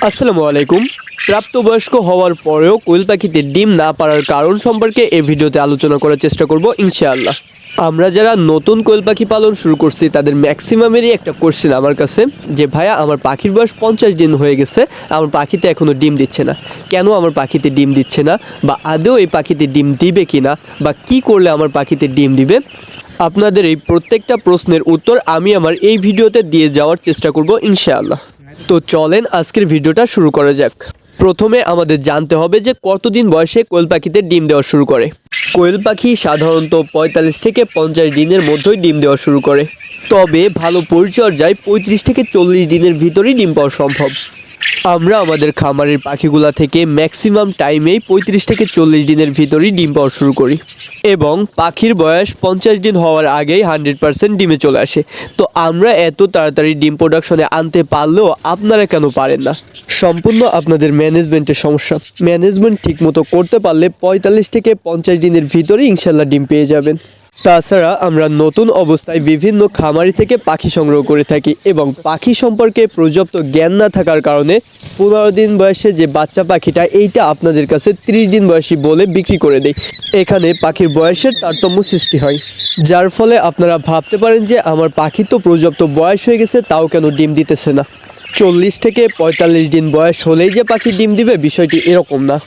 আসসালামু আলাইকুম। প্রাপ্তবয়স্ক হওয়ার পরেও কোয়েল পাখিতে ডিম না পারার কারণ সম্পর্কে এই ভিডিওতে আলোচনা করার চেষ্টা করব ইনশাআল্লাহ। আমরা যারা নতুন কোয়েল পাখি পালন শুরু করছি তাদের ম্যাক্সিমামেরই একটা কোশ্চেন আমার কাছে যে ভাইয়া আমার পাখির বয়স 50 দিন হয়ে গেছে, আমার পাখিতে এখনও ডিম দিচ্ছে না, কেন আমার পাখিতে ডিম দিচ্ছে না, বা আদৌ এই পাখিতে ডিম দিবে কি না, বা কি করলে আমার পাখিতে ডিম দিবে। আপনাদের এই প্রত্যেকটা প্রশ্নের উত্তর আমি আমার এই ভিডিওতে দিয়ে যাওয়ার চেষ্টা করব ইনশাআল্লাহ। তো চলেন আজকের ভিডিওটা শুরু করা যাক। প্রথমে আমাদের জানতে হবে যে কতদিন বয়সে কোয়েল পাখিতে ডিম দেওয়া শুরু করে। কোয়েল পাখি সাধারণত 45 থেকে 50 দিনের মধ্যেই ডিম দেওয়া শুরু করে, তবে ভালো পরিচর্যায় 35 থেকে 40 দিনের ভিতরেই ডিম পাওয়া সম্ভব। আমরা আমাদের খামারের পাখিগুলা থেকে ম্যাক্সিমাম টাইমেই 35 থেকে 40 দিনের ভিতরেই ডিম পাওয়া শুরু করি এবং পাখির বয়স 50 দিন হওয়ার আগেই 100% ডিমে চলে আসে। তো আমরা এত তাড়াতাড়ি ডিম প্রোডাকশনে আনতে পারলেও আপনারা কেন পারেন না? সম্পূর্ণ আপনাদের ম্যানেজমেন্টের সমস্যা। ম্যানেজমেন্ট ঠিকমতো করতে পারলে 45 থেকে 50 দিনের ভিতরেই ইনশাল্লাহ ডিম পেয়ে যাবেন। তাছাড়া আমরা নতুন অবস্থায় বিভিন্ন খামারি থেকে পাখি সংগ্রহ করে থাকি এবং পাখি সম্পর্কে পর্যাপ্ত জ্ঞান না থাকার কারণে 15 দিন বয়সে যে বাচ্চা পাখিটা এইটা আপনাদের কাছে 30 দিন বয়সী বলে বিক্রি করে দেয়। এখানে পাখির বয়সের তারতম্য সৃষ্টি হয়, যার ফলে আপনারা ভাবতে পারেন যে আমার পাখি তো পর্যাপ্ত বয়স হয়ে গেছে, তাও কেন ডিম দিতেছে না। 40 থেকে 45 দিন বয়স হলেই যে পাখি ডিম দিবে বিষয়টি এরকম না।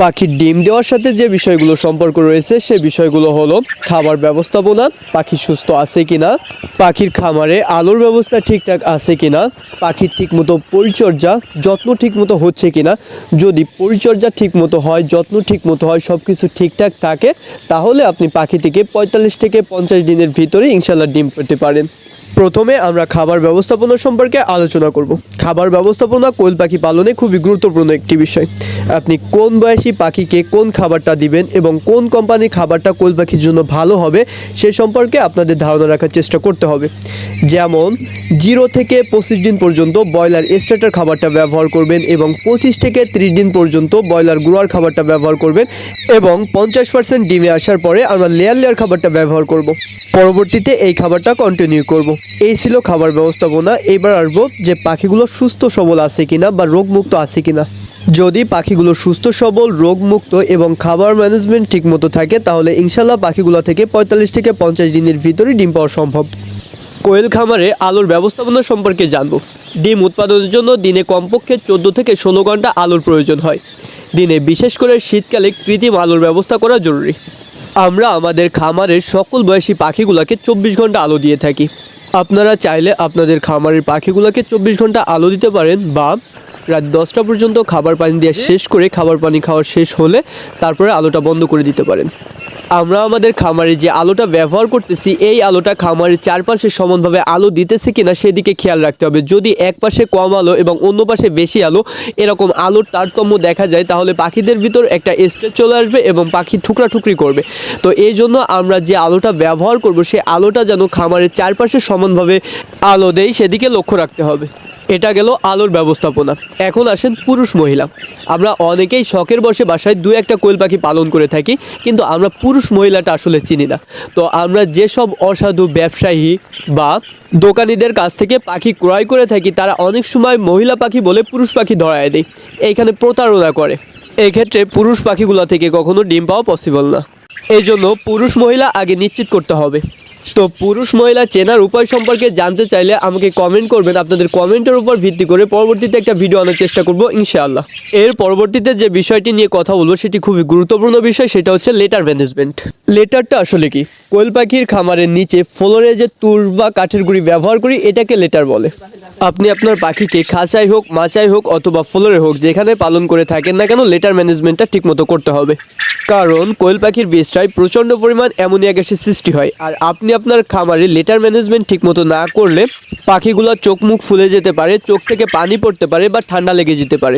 পাখির ডিম দেওয়ার সাথে যে বিষয়গুলো সম্পর্ক রয়েছে সে বিষয়গুলো হলো খাবার ব্যবস্থাপনা, পাখি সুস্থ আছে কিনা, পাখির খামারে আলোর ব্যবস্থা ঠিকঠাক আছে কিনা, পাখির ঠিকমতো পরিচর্যা যত্ন ঠিকমতো হচ্ছে কিনা। যদি পরিচর্যা ঠিকমতো হয়, যত্ন ঠিকমতো হয়, সব কিছু ঠিকঠাক থাকে, তাহলে আপনি পাখি থেকে 45 থেকে 50 দিনের ভিতরে ইনশাল্লাহ ডিম পেতে পারেন। প্রথমে আমরা খাবার ব্যবস্থাপনা সম্পর্কে আলোচনা করব। খাবার ব্যবস্থাপনা কোয়েল পাখি পালনে খুবই গুরুত্বপূর্ণ একটি বিষয়। আপনি কোন বয়সী পাখিকে কোন খাবারটা দিবেন এবং কোন কোম্পানির খাবারটা কোয়েল পাখির জন্য ভালো হবে সে সম্পর্কে আপনাদের ধারণা রাখার চেষ্টা করতে হবে। যেমন 0 থেকে 25 দিন পর্যন্ত ব্রয়লার স্টার্টার খাবারটা ব্যবহার করবেন এবং 25 থেকে 30 দিন পর্যন্ত ব্রয়লার গুঁড়ার খাবারটা ব্যবহার করবেন এবং 50% ডিমে আসার পরে আমরা লেয়ার খাবারটা ব্যবহার করব। পরবর্তীতে এই খাবারটা কন্টিনিউ করব। এই ছিল খাবার ব্যবস্থাপনা। এবার আসবো যে পাখিগুলো সুস্থ সবল আছে কিনা বা রোগমুক্ত আছে কিনা। যদি পাখিগুলো সুস্থ সবল, রোগমুক্ত এবং খাবার ম্যানেজমেন্ট ঠিকমতো থাকে তাহলে ইনশাল্লাহ পাখিগুলো থেকে 45 থেকে 50 দিনের ভিতরে ডিম পাওয়া সম্ভব। কোয়েল খামারে আলোর ব্যবস্থাপনা সম্পর্কে জানব। ডিম উৎপাদনের জন্য দিনে কমপক্ষে 14 থেকে 16 ঘন্টা আলোর প্রয়োজন হয়। দিনে বিশেষ করে শীতকালে কৃত্রিম আলোর ব্যবস্থা করা জরুরি। আমরা আমাদের খামারের সকল বয়সী পাখিগুলোকে 24 ঘন্টা আলো দিয়ে থাকি। আপনারা চাইলে আপনাদের খামারের পাখিগুলোকে 24 ঘন্টা আলো দিতে পারেন বা রাত 10টা পর্যন্ত খাবার পানি দিয়ে শেষ করে খাবার পানি খাওয়া শেষ হলে তারপরে আলোটা বন্ধ করে দিতে পারেন। আমরা আমাদের খামারে যে আলোটা ব্যবহার করতেছি এই আলোটা খামারের চারপাশে সমানভাবে আলো দিতেছে কিনা সেদিকে খেয়াল রাখতে হবে। যদি এক পাশে কম আলো এবং অন্য পাশে বেশি আলো এরকম আলোর তারতম্য দেখা যায় তাহলে পাখিদের ভিতর একটা স্ট্রেস চলে আসবে এবং পাখি ঠুকরাঠুকরি করবে। তো এই জন্য আমরা যে আলোটা ব্যবহার করব সেই আলোটা যেন খামারের চারপাশে সমানভাবে আলো দেয় সেদিকে লক্ষ্য রাখতে হবে। এটা গেল আলোর ব্যবস্থাপনা। এখন আসেন পুরুষ মহিলা। আমরা অনেকেই শখের বসে বাসায় 2-1টা কোয়েল পাখি পালন করে থাকি, কিন্তু আমরা পুরুষ মহিলাটা আসলে চিনি না। তো আমরা যেসব অসাধু ব্যবসায়ী বা দোকানিদের কাছ থেকে পাখি ক্রয় করে থাকি তারা অনেক সময় মহিলা পাখি বলে পুরুষ পাখি ধরায় দেয়, এইখানে প্রতারণা করে। এক্ষেত্রে পুরুষ পাখিগুলো থেকে কখনো ডিম পাওয়া পসিবল না। এই জন্য পুরুষ মহিলা আগে নিশ্চিত করতে হবে। তো পুরুষ মহিলা চেনার উপায় সম্পর্কে জানতে চাইলে আমাকে কমেন্ট করবেন। আপনাদের কমেন্টের উপর ভিত্তি করে পরবর্তীতে একটা ভিডিও আনার চেষ্টা করব ইনশাআল্লাহ। এর পরবর্তীতে যে বিষয়টি নিয়ে কথা বলবো সেটি খুবই গুরুত্বপূর্ণ বিষয়, সেটা হচ্ছে লেটার ম্যানেজমেন্ট। লেটারটা আসলে কি? কোয়েল পাখির খামারের নিচে ফ্লোরে যে তুষ বা কাঠের গুঁড়ি ব্যবহার করি এটাকে লেটার বলে। আপনি আপনার পাখিকে খাঁচায় হোক, মাচায় হোক অথবা ফ্লোরে হোক যেখানে পালন করে থাকেন না কেন লেটার ম্যানেজমেন্টটা ঠিকমতো করতে হবে। কারণ কোয়েল পাখির বিষ্ঠায় প্রচণ্ড পরিমাণ অ্যামোনিয়া গ্যাসের সৃষ্টি হয়, আর আপনি আপনার খামারে লেটার ম্যানেজমেন্ট ঠিকমতো না করলে পাখিগুলোর চোখ মুখ ফুলে যেতে পারে, চোখ থেকে পানি পড়তে পারে বা ঠান্ডা লেগে যেতে পারে।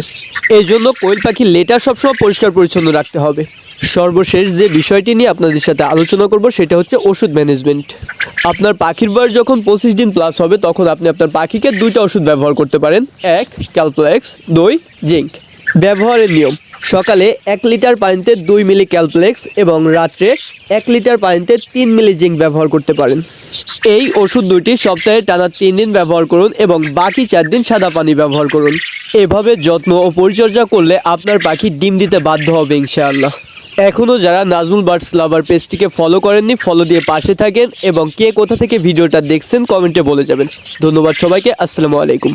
এই জন্য কোয়েল পাখির লেটার সবসময় পরিষ্কার পরিচ্ছন্ন রাখতে হবে। সর্বশেষ যে বিষয়টি নিয়ে আপনাদের সাথে আলোচনা করব সেটা হচ্ছে ওষুধ ম্যানেজমেন্ট। আপনার পাখির বয়স যখন 25 দিন প্লাস হবে তখন আপনি আপনার পাখিকে 2টা ওষুধ ব্যবহার করতে পারেন। 1 ক্যালপ্লেক্স, 2 জিঙ্ক। ব্যবহারের নিয়ম: সকালে 1 লিটার পানিতে 2 মিলি ক্যালপ্লেক্স এবং রাত্রে 1 লিটার পানিতে 3 মিলি জিঙ্ক ব্যবহার করতে পারেন। এই ওষুধ দুটি সপ্তাহে টানা 3 দিন ব্যবহার করুন এবং বাকি 4 দিন সাদা পানি ব্যবহার করুন। এভাবে যত্ন ও পরিচর্যা করলে আপনার পাখি ডিম দিতে বাধ্য হবে ইনশাআল্লাহ। এখনও যারা নাজমুল বার্ডস লাভার পেজটিকে ফলো করেননি, ফলো দিয়ে পাশে থাকেন এবং কে কোথা থেকে ভিডিওটা দেখছেন কমেন্টে বলে যাবেন। ধন্যবাদ সবাইকে। আসসালামু আলাইকুম।